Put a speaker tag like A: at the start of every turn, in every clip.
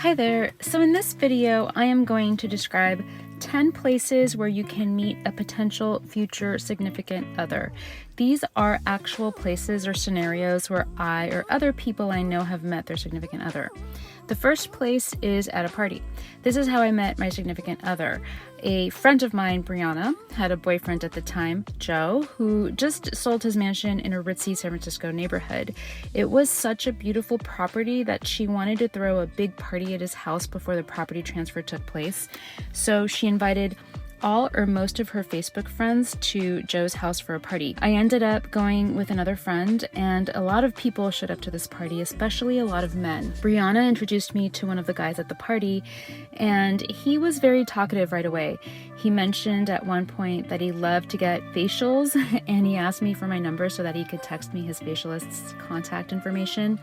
A: Hi there. So in this video, I am going to describe 10 places where you can meet a potential future significant other. These are actual places or scenarios where I or other people I know have met their significant other. The first place is at a party. This is how I met my significant other. A friend of mine, Brianna, had a boyfriend at the time, Joe, who just sold his mansion in a ritzy San Francisco neighborhood. It was such a beautiful property that she wanted to throw a big party at his house before the property transfer took place. So she invited all or most of her Facebook friends to Joe's house for a party. I ended up going with another friend, and a lot of people showed up to this party, especially a lot of men. Brianna introduced me to one of the guys at the party, and he was very talkative right away. He mentioned at one point that he loved to get facials, and he asked me for my number so that he could text me his facialist's contact information.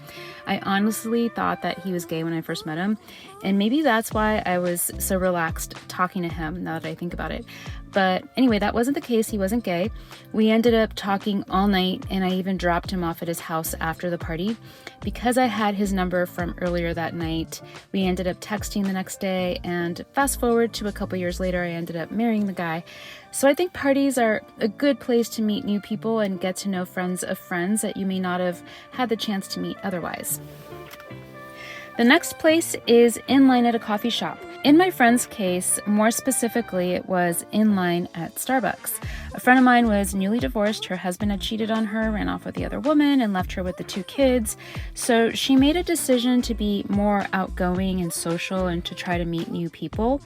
A: I honestly thought that he was gay when I first met him, and maybe that's why I was so relaxed talking to him now that I think about it. But anyway, that wasn't the case. He wasn't gay. We ended up talking all night, and I even dropped him off at his house after the party. Because I had his number from earlier that night, we ended up texting the next day, and fast forward to a couple years later, I ended up marrying the guy. So I think parties are a good place to meet new people and get to know friends of friends that you may not have had the chance to meet otherwise. The next place is in line at a coffee shop. In my friend's case, more specifically, it was in line at Starbucks. A friend of mine was newly divorced. Her husband had cheated on her, ran off with the other woman, and left her with the 2 kids. So she made a decision to be more outgoing and social and to try to meet new people.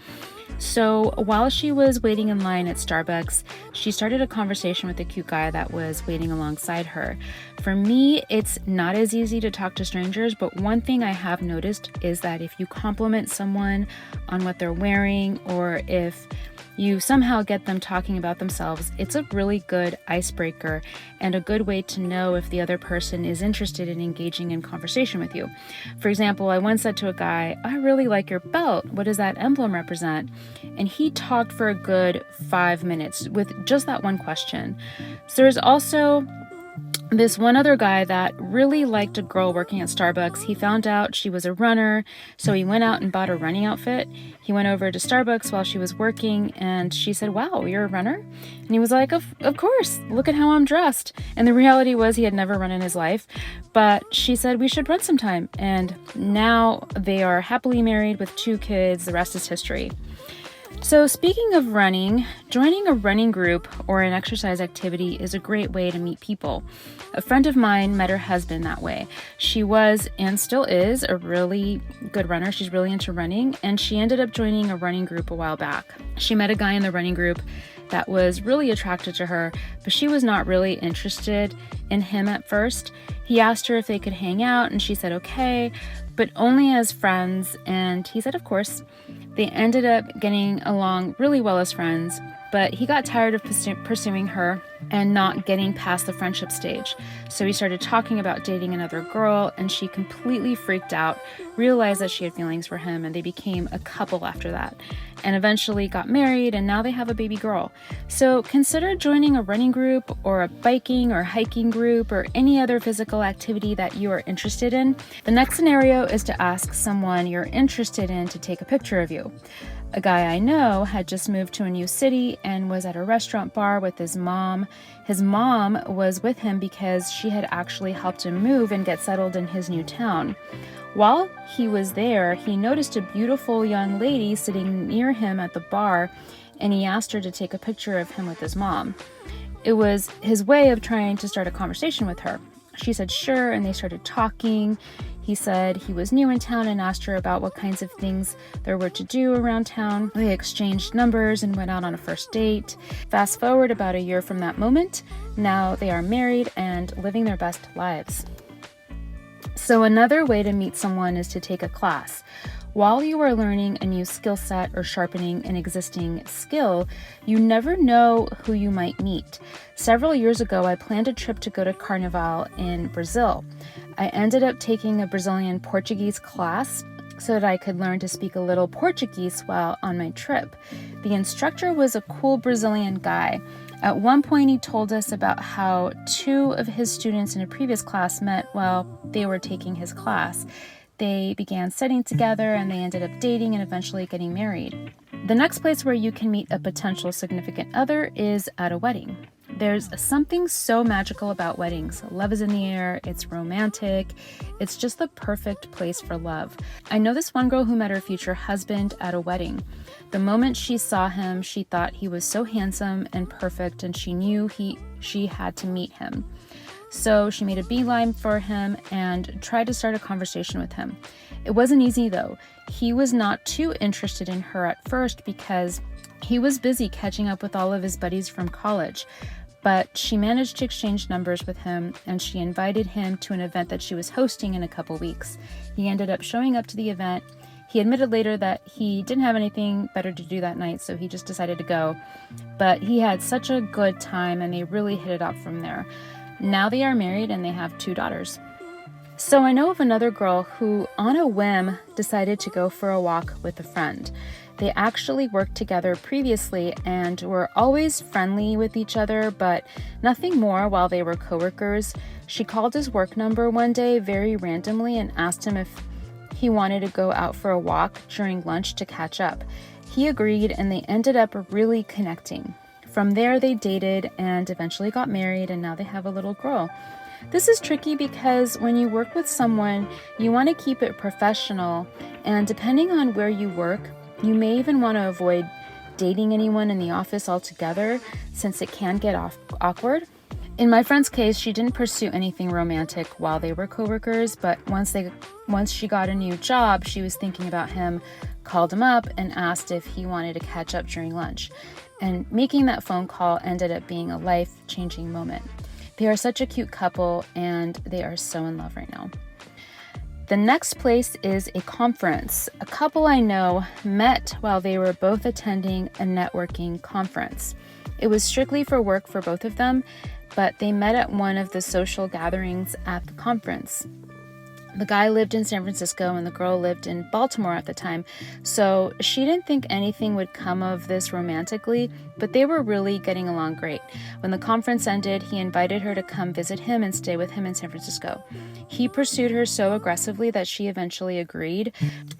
A: So while she was waiting in line at Starbucks, she started a conversation with a cute guy that was waiting alongside her. For me, it's not as easy to talk to strangers, but one thing I have noticed is that if you compliment someone on what they're wearing, or if you somehow get them talking about themselves, it's a really good icebreaker and a good way to know if the other person is interested in engaging in conversation with you. For example, I once said to a guy, "I really like your belt. What does that emblem represent?" And he talked for a good 5 minutes with just that one question. So there's also this one other guy that really liked a girl working at Starbucks. He found out she was a runner, so he went out and bought a running outfit. He went over to Starbucks while she was working, and she said, "Wow, you're a runner?" And he was like, Of course, look at how I'm dressed." And the reality was he had never run in his life, but she said, "We should run sometime." And now they are happily married with 2 kids. The rest is history. So speaking of running, joining a running group or an exercise activity is a great way to meet people. A friend of mine met her husband that way. She was, and still is, a really good runner. She's really into running, and she ended up joining a running group a while back. She met a guy in the running group that was really attracted to her, but she was not really interested in him at first. He asked her if they could hang out, and she said okay, but only as friends, and he said of course. They ended up getting along really well as friends, but he got tired of pursuing her and not getting past the friendship stage. So he started talking about dating another girl, and she completely freaked out, realized that she had feelings for him, and they became a couple after that, and eventually got married, and now they have a baby girl. So consider joining a running group or a biking or hiking group or any other physical activity that you are interested in. The next scenario is to ask someone you're interested in to take a picture of you. A guy I know had just moved to a new city and was at a restaurant bar with his mom. His mom was with him because she had actually helped him move and get settled in his new town. While he was there, he noticed a beautiful young lady sitting near him at the bar, and he asked her to take a picture of him with his mom. It was his way of trying to start a conversation with her. She said sure, and they started talking. He said he was new in town and asked her about what kinds of things there were to do around town. They exchanged numbers and went out on a first date. Fast forward about a year from that moment, now they are married and living their best lives. So another way to meet someone is to take a class. While you are learning a new skill set or sharpening an existing skill, you never know who you might meet. Several years ago, I planned a trip to go to Carnival in Brazil. I ended up taking a Brazilian Portuguese class so that I could learn to speak a little Portuguese while on my trip. The instructor was a cool Brazilian guy. At one point, he told us about how 2 of his students in a previous class met while they were taking his class. They began studying together and they ended up dating and eventually getting married. The next place where you can meet a potential significant other is at a wedding. There's something so magical about weddings. Love is in the air, it's romantic, it's just the perfect place for love. I know this one girl who met her future husband at a wedding. The moment she saw him, she thought he was so handsome and perfect, and she knew she had to meet him. So she made a beeline for him and tried to start a conversation with him. It wasn't easy though. He was not too interested in her at first because he was busy catching up with all of his buddies from college. But she managed to exchange numbers with him, and she invited him to an event that she was hosting in a couple weeks. He ended up showing up to the event. He admitted later that he didn't have anything better to do that night, so he just decided to go. But he had such a good time, and they really hit it off from there. Now they are married, and they have 2 daughters. So I know of another girl who, on a whim, decided to go for a walk with a friend. They actually worked together previously and were always friendly with each other, but nothing more while they were coworkers. She called his work number one day very randomly and asked him if he wanted to go out for a walk during lunch to catch up. He agreed, and they ended up really connecting. From there, they dated and eventually got married, and now they have a little girl. This is tricky because when you work with someone, you want to keep it professional, and depending on where you work, you may even want to avoid dating anyone in the office altogether, since it can get awkward. In my friend's case, she didn't pursue anything romantic while they were coworkers, but once she got a new job, she was thinking about him, called him up, and asked if he wanted to catch up during lunch. And making that phone call ended up being a life-changing moment. They are such a cute couple, and they are so in love right now. The next place is a conference. A couple I know met while they were both attending a networking conference. It was strictly for work for both of them, but they met at one of the social gatherings at the conference. The guy lived in San Francisco and the girl lived in Baltimore at the time, so she didn't think anything would come of this romantically, but they were really getting along great. When the conference ended, he invited her to come visit him and stay with him in San Francisco. He pursued her so aggressively that she eventually agreed,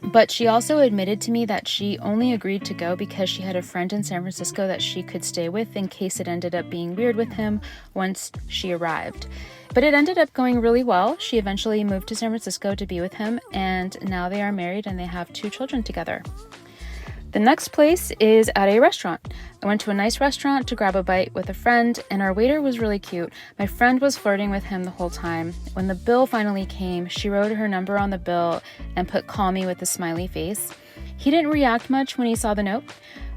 A: but she also admitted to me that she only agreed to go because she had a friend in San Francisco that she could stay with in case it ended up being weird with him once she arrived. But it ended up going really well. She eventually moved to San Francisco to be with him, and now they are married and they have 2 children together. The next place is at a restaurant. I went to a nice restaurant to grab a bite with a friend, and our waiter was really cute. My friend was flirting with him the whole time. When the bill finally came, she wrote her number on the bill and put "call me" with a smiley face. He didn't react much when he saw the note,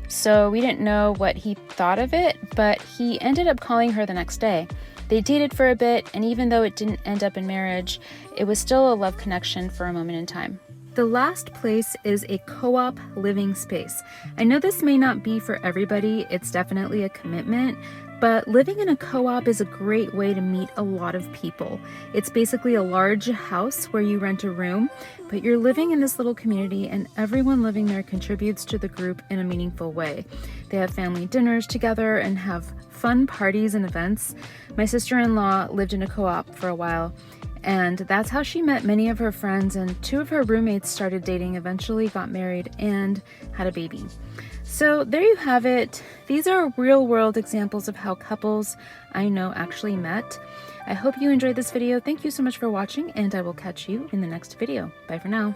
A: so we didn't know what he thought of it, but he ended up calling her the next day. They dated for a bit, and even though it didn't end up in marriage, it was still a love connection for a moment in time. The last place is a co-op living space. I know this may not be for everybody, it's definitely a commitment, but living in a co-op is a great way to meet a lot of people. It's basically a large house where you rent a room, but you're living in this little community and everyone living there contributes to the group in a meaningful way. They have family dinners together and have fun parties and events. My sister-in-law lived in a co-op for a while, and that's how she met many of her friends, and 2 of her roommates started dating, eventually got married, and had a baby. So there you have it. These are real-world examples of how couples I know actually met. I hope you enjoyed this video. Thank you so much for watching, and I will catch you in the next video. Bye for now.